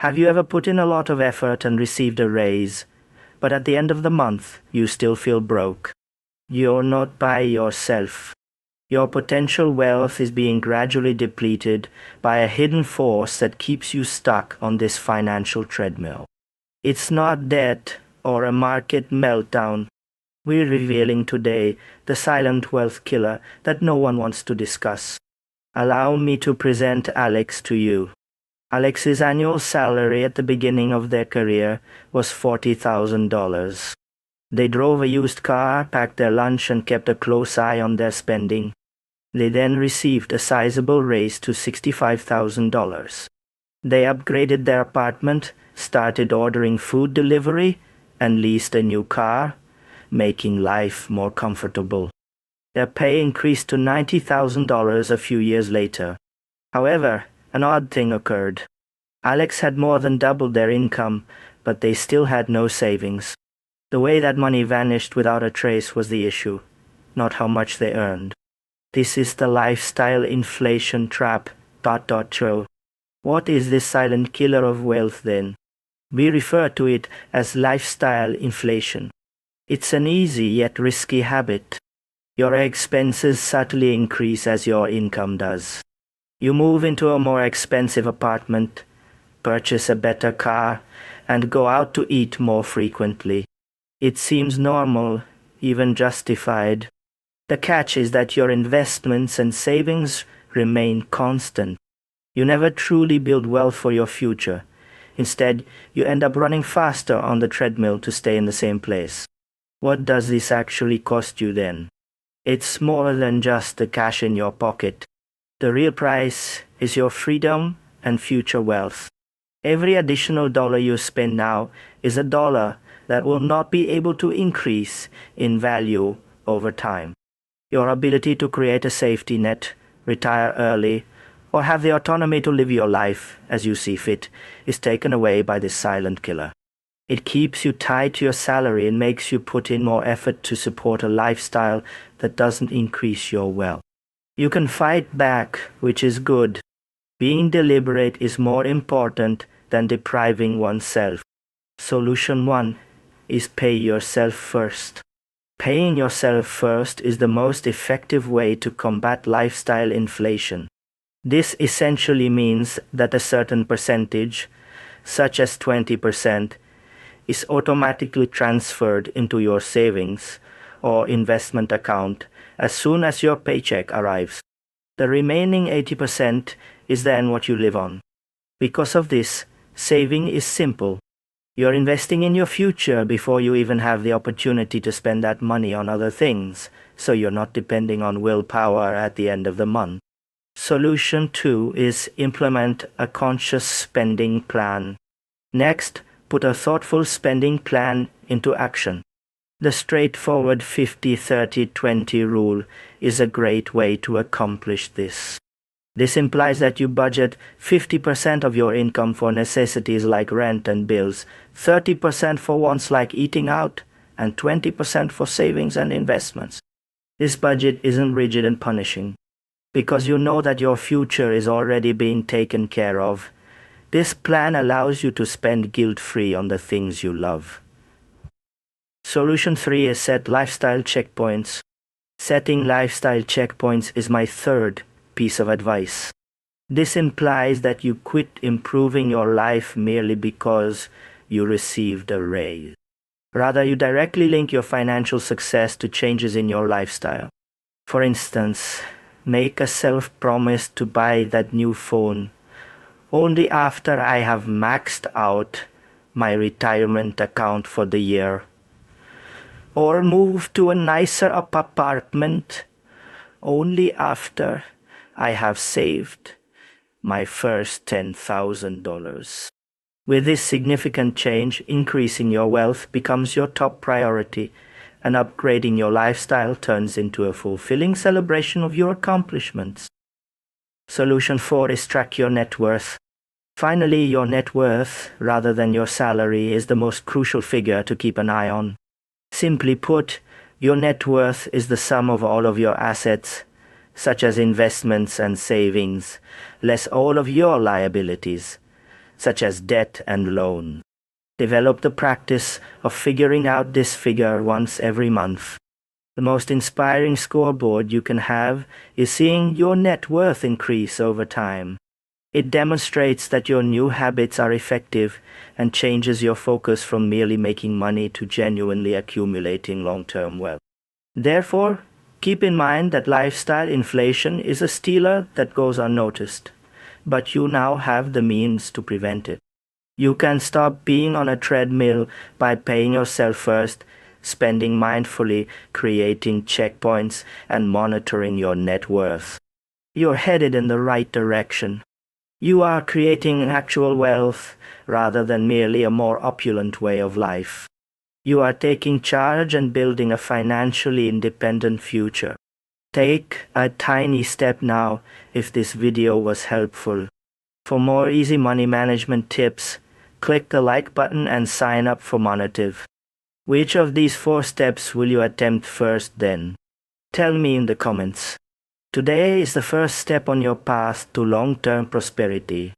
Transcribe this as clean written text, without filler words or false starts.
Have you ever put in a lot of effort and received a raise, but at the end of the month you still feel broke? You're not by yourself. Your potential wealth is being gradually depleted by a hidden force that keeps you stuck on this financial treadmill. It's not debt or a market meltdown. We're revealing today the silent wealth killer that no one wants to discuss. Allow me to present Alex to you. Alex's annual salary at the beginning of their career was $40,000. They drove a used car, packed their lunch, and kept a close eye on their spending. They then received a sizable raise to $65,000. They upgraded their apartment, started ordering food delivery, and leased a new car, making life more comfortable. Their pay increased to $90,000 a few years later. However, an odd thing occurred. Alex had more than doubled their income, but they still had no savings. The way that money vanished without a trace was the issue, not how much they earned. This is the lifestyle inflation trap. Show. What is this silent killer of wealth then? We refer to it as lifestyle inflation. It's an easy yet risky habit. Your expenses subtly increase as your income does. You move into a more expensive apartment, purchase a better car, and go out to eat more frequently. It seems normal, even justified. The catch is that your investments and savings remain constant. You never truly build wealth for your future. Instead, you end up running faster on the treadmill to stay in the same place. What does this actually cost you then? It's more than just the cash in your pocket. The real price is your freedom and future wealth. Every additional dollar you spend now is a dollar that will not be able to increase in value over time. Your ability to create a safety net, retire early, or have the autonomy to live your life as you see fit is taken away by this silent killer. It keeps you tied to your salary and makes you put in more effort to support a lifestyle that doesn't increase your wealth. You can fight back, which is good. Being deliberate is more important than depriving oneself. Solution 1 is pay yourself first. Paying yourself first is the most effective way to combat lifestyle inflation. This essentially means that a certain percentage, such as 20%, is automatically transferred into your savings or investment account as soon as your paycheck arrives. The remaining 80% is then what you live on. Because of this, saving is simple. You're investing in your future before you even have the opportunity to spend that money on other things, so you're not depending on willpower at the end of the month. Solution 2 is implement a conscious spending plan. Next, put a thoughtful spending plan into action. The straightforward 50-30-20 rule is a great way to accomplish this. This implies that you budget 50% of your income for necessities like rent and bills, 30% for wants like eating out, and 20% for savings and investments. This budget isn't rigid and punishing, because you know that your future is already being taken care of. This plan allows you to spend guilt-free on the things you love. Solution 3 is set lifestyle checkpoints. Setting lifestyle checkpoints is my third piece of advice. This implies that you quit improving your life merely because you received a raise. Rather, you directly link your financial success to changes in your lifestyle. For instance, make a self-promise to buy that new phone only after I have maxed out my retirement account for the year, or move to a nicer apartment only after I have saved my first $10,000. With this significant change, increasing your wealth becomes your top priority, and upgrading your lifestyle turns into a fulfilling celebration of your accomplishments. Solution 4 is track your net worth. Finally, your net worth, rather than your salary, is the most crucial figure to keep an eye on. Simply put, your net worth is the sum of all of your assets, such as investments and savings, less all of your liabilities, such as debt and loan. Develop the practice of figuring out this figure once every month. The most inspiring scoreboard you can have is seeing your net worth increase over time. It demonstrates that your new habits are effective and changes your focus from merely making money to genuinely accumulating long-term wealth. Therefore, keep in mind that lifestyle inflation is a stealer that goes unnoticed, but you now have the means to prevent it. You can stop being on a treadmill by paying yourself first, spending mindfully, creating checkpoints, and monitoring your net worth. You're headed in the right direction. You are creating actual wealth rather than merely a more opulent way of life. You are taking charge and building a financially independent future. Take a tiny step now if this video was helpful. For more easy money management tips, click the like button and sign up for Monetive. Which of these 4 steps will you attempt first then? Tell me in the comments. Today is the first step on your path to long-term prosperity.